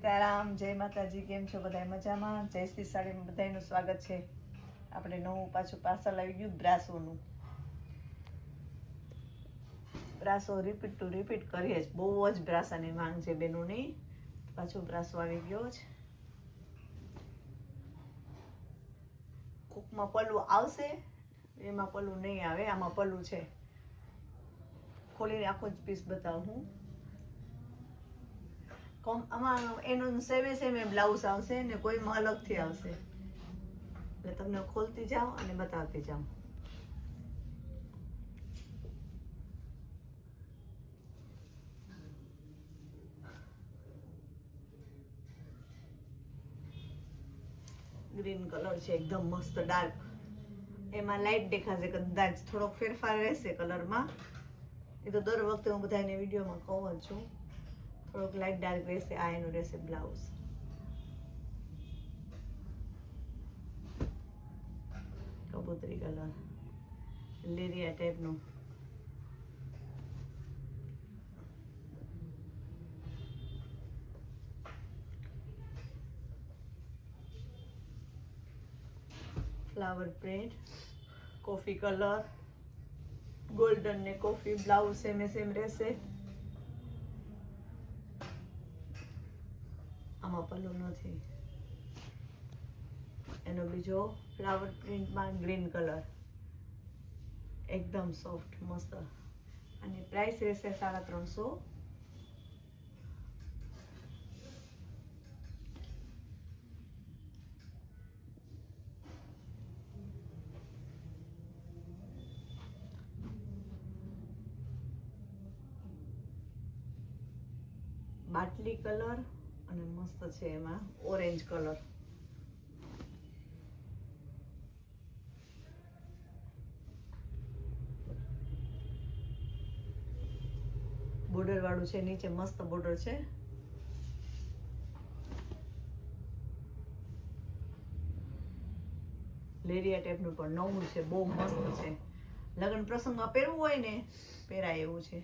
સીતારામ, જય માતાજી. કેમ છો બધા? મજામાં? જયશ્રી સાડીમાં બધાનું સ્વાગત છે. આપણે નવું પાછું પાર્સલ આવી ગયું બ્રાસોનું. બ્રાસો રિપીટ ટુ રિપીટ કરીએ જ, બહુ જ બ્રાસાની માંગ છે બેનોની. પાછું બ્રાસો આવી ગયો છે. કોકમાં પલ્લું આવશે, એમાં પલ્લું નહીં આવે. આમાં પલ્લું છે. ખોલીને આખો જ પીસ બતાવું હું. આમાં એનું સેમે બ્લાઉઝ આવશે ને કોઈમાં અલગથી આવશે. એટલે તમને ખોલતી જાઓ અને બતાવતી જાઉં. ગ્રીન કલર છે, એકદમ મસ્ત ડાર્ક. એમાં લાઇટ દેખાશે, કદાચ થોડોક ફેરફાર રહેશે કલરમાં. એ તો દર વખતે હું બધાને વિડીયોમાં કહું જ છું. થોડોક લાઇટ ડાર્ક રહેશે. આ એનું રહેશે બ્લાઉઝ. કબૂતરી કલર, લેરિયા ટાઈપનું. Flower print, coffee colour, golden ને કોફી. બ્લાઉઝ સેમ રહેશે. આમાં પલ્લું નથી. એનો બીજો ફ્લાવર પ્રિન્ટમાં ગ્રીન કલર, એકદમ સોફ્ટ મસ્ત. અને પ્રાઇસ રહેશે 350. બાટલી કલર અને મસ્ત છે એમાં ઓરેન્જ કલર. બોર્ડર વાળું છે, નીચે મસ્ત બોર્ડર છે. લેરિયા ટાઈપનું પણ નવું છે, બહુ મસ્ત છે. લગ્ન પ્રસંગમાં પહેરવું હોય ને પહેરાય એવું છે.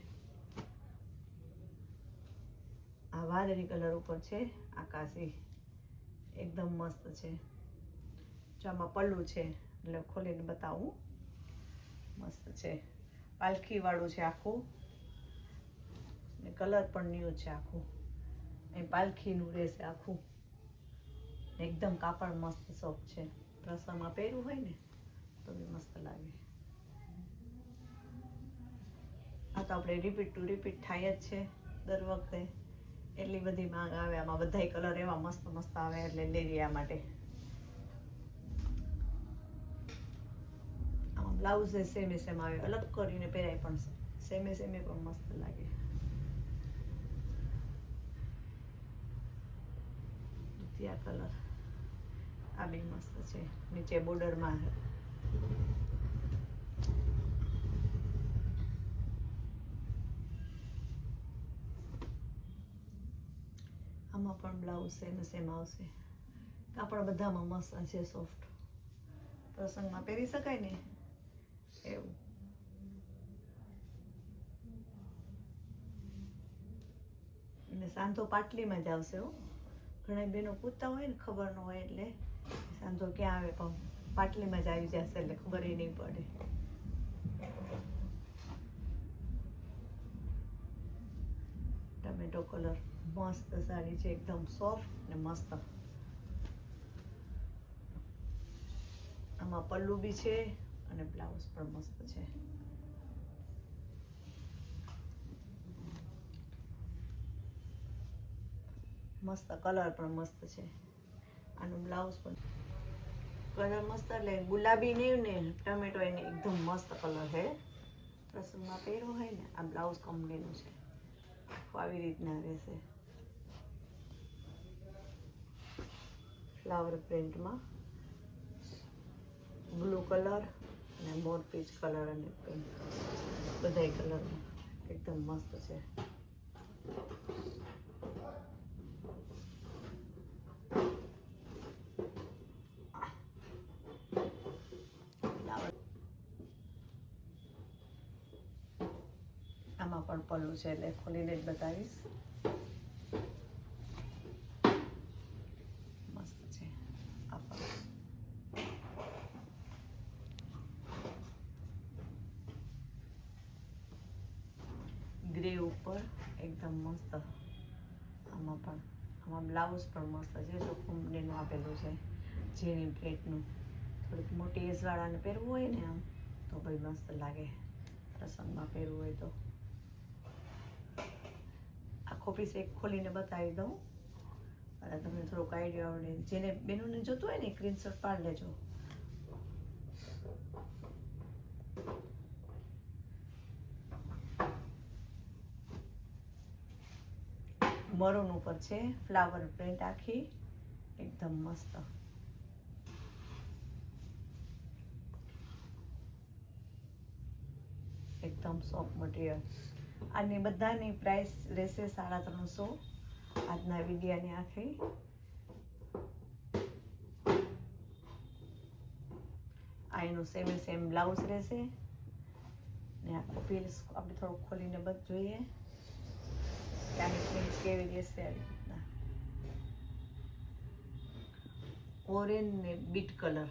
આ વાદળી કલર ઉપર છે, આકાશી, એકદમ મસ્ત છે. જો આમાં પલ્લું છે, એટલે ખોલીને બતાવું. મસ્ત છે, પાલખી વાળું છે આખું. ને કલર પણ ન્યૂ છે આખું. એ પાલખીનું રહેશે આખું. એકદમ કાપડ મસ્ત સોફ્ટ છે. પ્રસંગમાં પહેરવું હોય ને તો બી મસ્ત લાગે. આ તો આપણે રિપીટ ટુ રિપીટ થાય જ છે દર વખતે. એટલી બધી માંગ આવે. આમાં બધાય કલર એવા મસ્ત મસ્ત આવે એટલે લેરિયા માટે. આમાં બ્લાઉઝ સેમ આવે. અલગ કરીને પહેરાય પણ સેમે પણ મસ્ત લાગે. દુધિયા કલર, આ બી મસ્ત છે. નીચે બોર્ડરમાં આમાં પણ બ્લાઉઝ સેમ આવશે. કાપડ બધામાં મસ્ત છે, સોફ્ટ. પ્રસંગમાં પહેરી શકાય ને એવું. અને સાંધો પાટલીમાં જ આવશે હો. ઘણા બહેનો પૂછતા હોય ને, ખબર ન હોય એટલે સાંધો ક્યાં આવે, પણ પાટલીમાં જ આવી જશે એટલે ખબર એ નહીં પડે. ટમેટો કલર, મસ્ત સાડી છે, એકદમ સોફ્ટ ને મસ્ત. આમાં પલ્લું બી છે અને બ્લાઉઝ પણ મસ્ત છે. મસ્ત કલર પણ મસ્ત છે. આનું બ્લાઉઝ પણ કલર મસ્ત, એટલે ગુલાબી નહીં ને ટમેટો, એને એકદમ મસ્ત કલર છે. પ્રસંગમાં પહેરવું હોય ને આ બ્લાઉઝ કંપનીનું છે. આવી રીતના રહેશે. ફ્લાવર પ્રિન્ટમાં બ્લુ કલર અને મોર પીચ કલર અને પિંક, બધાય કલરમાં એકદમ મસ્ત છે. આમાં પણ પલ્લું છે એટલે ખોલીને જ બતાવીશ. ગ્રે ઉપર એકદમ મસ્ત. આમાં બ્લાઉઝ પણ મસ્ત છે. જો કંપનીનું આપેલું છે, ઝીણી પ્લેટનું. થોડીક મોટી એજવાળાને પહેરવું હોય ને આમ તો ભાઈ મસ્ત લાગે, પ્રસંગમાં પહેરવું હોય તો. આખો પીસ એક ખોલીને બતાવી દઉં અને તમને થોડોક આઈડિયા આવડે. જેને બેનોને જોતું હોય ને સ્ક્રીનશોટ પાડી લેજો. મરૂન ઉપર છે, ફ્લાવર પ્રિન્ટ આખી એકદમ મસ્ત. એકદમ સોફ્ટ મટીરિયલ. આની બધાની પ્રાઇસ રહેશે 350 આજના વિડીયાની આખી. આ એનું સેમ બ્લાઉઝ રહેશે ને આખો પીસ આપણે થોડુંક ખોલીને બધ જોઈએ કે આની પ્રિન્ટ કેવી રહેશે. આવી રીતના ઓરેન્જ ને બીટ કલર.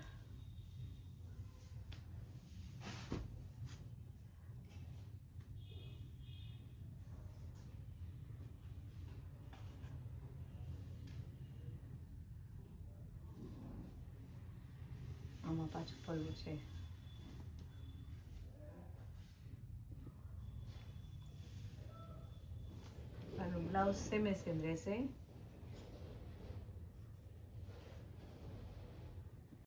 આમાં પાછું પલ્લું છે. આનું બ્લાઉઝ સેમ રહેશે.